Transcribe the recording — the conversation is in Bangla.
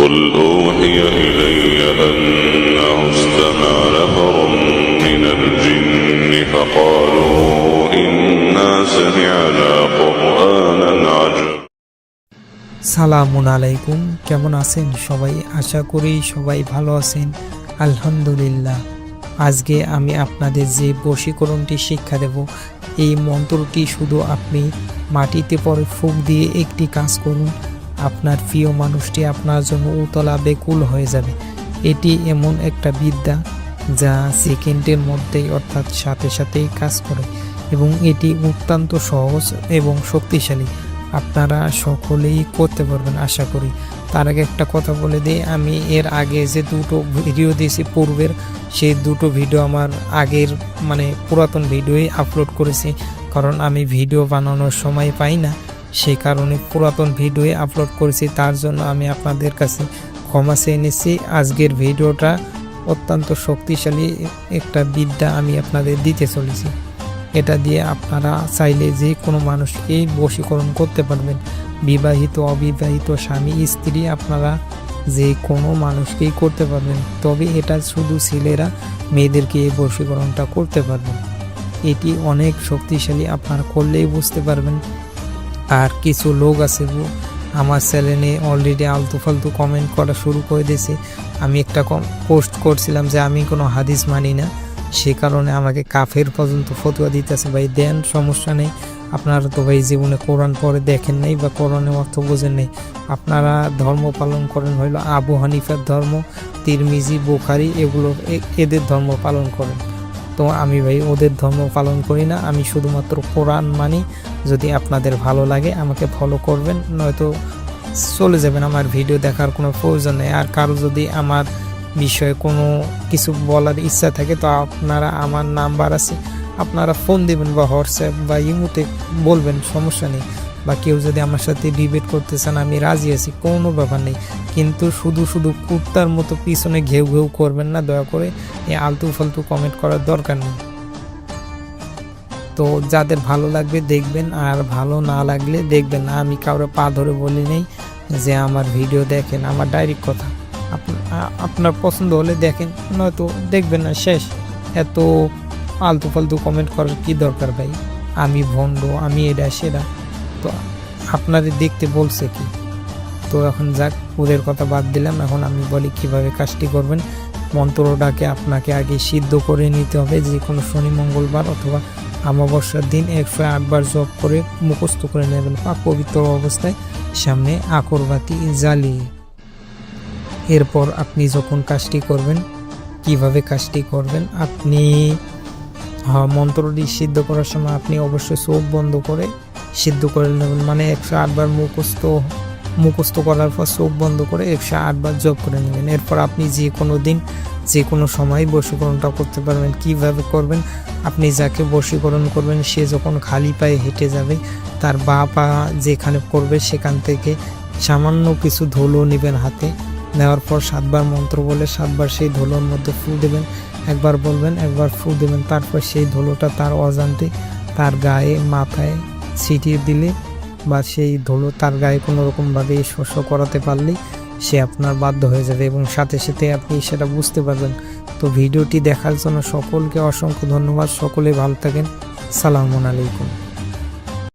قل أوحي إلي أنه استمع نفر من الجن فقالوا إنا سمعنا قرآنا عجبا। সালামুন আলাইকুম, কেমন আছেন সবাই? আশা করি সবাই ভালো আছেন, আলহামদুলিল্লাহ। আজকে আমি আপনাদের যে বশীকরণটি শিক্ষা দেব, এই মন্ত্রটি শুধু আপনি মাটিতে পরে ফুঁক দিয়ে একটি কাজ করুন, আপনার প্রিয় মানুষটি আপনার জন্য উতলা বেকুল হয়ে যাবে। এটি এমন একটা বিদ্যা যা সেকেন্ডের মধ্যেই অর্থাৎ সাথে সাথেই কাজ করে এবং এটি অত্যন্ত সহজ এবং শক্তিশালী। আপনারা সকলেই করতে পারবেন আশা করি। তার আগে একটা কথা বলে দিই, আমি এর আগে যে দুটো ভিডিও দিয়েছি পূর্বের, সেই দুটো ভিডিও আমার আগের পুরাতন ভিডিওই আপলোড করেছি, কারণ আমি ভিডিও বানানোর সময় পাই না, সেই কারণে পুরাতন ভিডিওই আপলোড করেছি। তার জন্য আমি আপনাদের কাছে ক্ষমা চেয়ে নিচ্ছি। আজকের ভিডিওটা অত্যন্ত শক্তিশালী একটা বিদ্যা আমি আপনাদের দিতে চলেছি। এটা দিয়ে আপনারা চাইলে যে কোনো মানুষকেই বশীকরণ করতে পারবেন, বিবাহিত অবিবাহিত স্বামী স্ত্রী, আপনারা যে কোনো মানুষকেই করতে পারবেন। তবে এটা শুধু ছেলেরা মেয়েদেরকে এই বশীকরণটা করতে পারবেন। এটি অনেক শক্তিশালী, আপনারা করলেই বুঝতে পারবেন। আর কিছু লোক আছে আমার চ্যানেলে অলরেডি আলতু ফালতু কমেন্ট করা শুরু করে দিয়েছে। আমি একটা পোস্ট করছিলাম যে আমি কোনো হাদিস মানি না, সে কারণে আমাকে কাফের পর্যন্ত ফতোয়া দিতেছে। ভাই দেন, সমস্যা নেই, আপনারা তো ভাই জীবনে কোরআন পড়ে দেখেন নাই বা কোরআনের অর্থ বোঝেন নাই। আপনারা ধর্ম পালন করেন হইলো আবু হানিফার ধর্ম, তিরমিজি, বুখারী, এগুলো এদের ধর্ম পালন করেন। তো আমি ভাই ওদের ধর্ম পালন করি না, আমি শুধুমাত্র কোরআন মানি। যদি আপনাদের ভালো লাগে আমাকে ফলো করবেন, নয়তো চলে যাবেন, আমার ভিডিও দেখার কোনো প্রয়োজন নেই। আর কারো যদি আমার বিষয়ে কোনো কিছু বলার ইচ্ছা থাকে তো আপনারা, আমার নাম্বার আছে, আপনারা ফোন দেবেন বা হোয়াটসঅ্যাপ বা ইমোতে বলবেন, সমস্যা নেই। বা কেউ যদি আমার সাথে ডিবেট করতে চান, আমি রাজি আছি, কোনো ব্যাপার নেই। কিন্তু শুধু শুধু কুত্তার মতো পিছনে ঘেউ ঘেউ করবেন না, দয়া করে। এই আলতু ফালতু কমেন্ট করার দরকার নেই। তো যাদের ভালো লাগবে দেখবেন, আর ভালো না লাগলে দেখবেন না। আমি কাউরে পা ধরে বলি নেই যে আমার ভিডিও দেখেন, আমার ডাইরেক্ট কথা। আপনার পছন্দ হলে দেখেন, নয়তো দেখবেন না, শেষ। এত আলতু ফালতু কমেন্ট করার কি দরকার ভাই? আমি ভণ্ড, আমি এটা সেটা, তো আপনাদের দেখতে বলছে কি? তো এখন যাক, ওদের কথা বাদ দিলাম। এখন আমি বলি কিভাবে কাজটি করবেন। মন্ত্রটাকে আপনাকে আগে সিদ্ধ করে নিতে হবে। যে কোনো শনি, মঙ্গলবার অথবা অমাবস্যার দিন 108 বার জপ করে মুখস্থ করে নেবেন পাক পবিত্র অবস্থায়, সামনে আকরবাতি জ্বালিয়ে। এরপর আপনি যখন কাজটি করবেন, কিভাবে কাজটি করবেন, আপনি মন্ত্রটি সিদ্ধ করার সময় আপনি অবশ্যই চোখ বন্ধ করে সিদ্ধ করে নেবেন। 108 বার মুখস্থ করার পর চোখ বন্ধ করে 108 বার জপ করে নেবেন। এরপর আপনি যে কোনো দিন যে কোনো সময় বশীকরণটা করতে পারবেন। কিভাবে করবেন? আপনি যাকে বশীকরণ করবেন সে যখন খালি পায়ে হেঁটে যাবে, তার বা পা যেখানে পড়বে সেখান থেকে সামান্য কিছু ধুলো নেবেন হাতে। নেওয়ার পর 7 বার মন্ত্র বলে 7 বার সেই ধুলোর মধ্যে ফু দেবেন। একবার বলবেন, একবার ফু দেবেন। তারপর সেই ধুলোটা তার অজান্তে তার গায়ে, মাথায় ছিটিয়ে দিলে বা সেই ধুলো তার গায়ে কোনো রকমভাবে স্পর্শ করাতে পারলেই সে আপনার বাধ্য হয়ে যাবে এবং সাথে সাথে আপনি সেটা বুঝতে পারবেন। তো ভিডিওটি দেখার জন্য সকলকে অসংখ্য ধন্যবাদ। সকলে ভালো থাকেন। সালামুন আলাইকুম।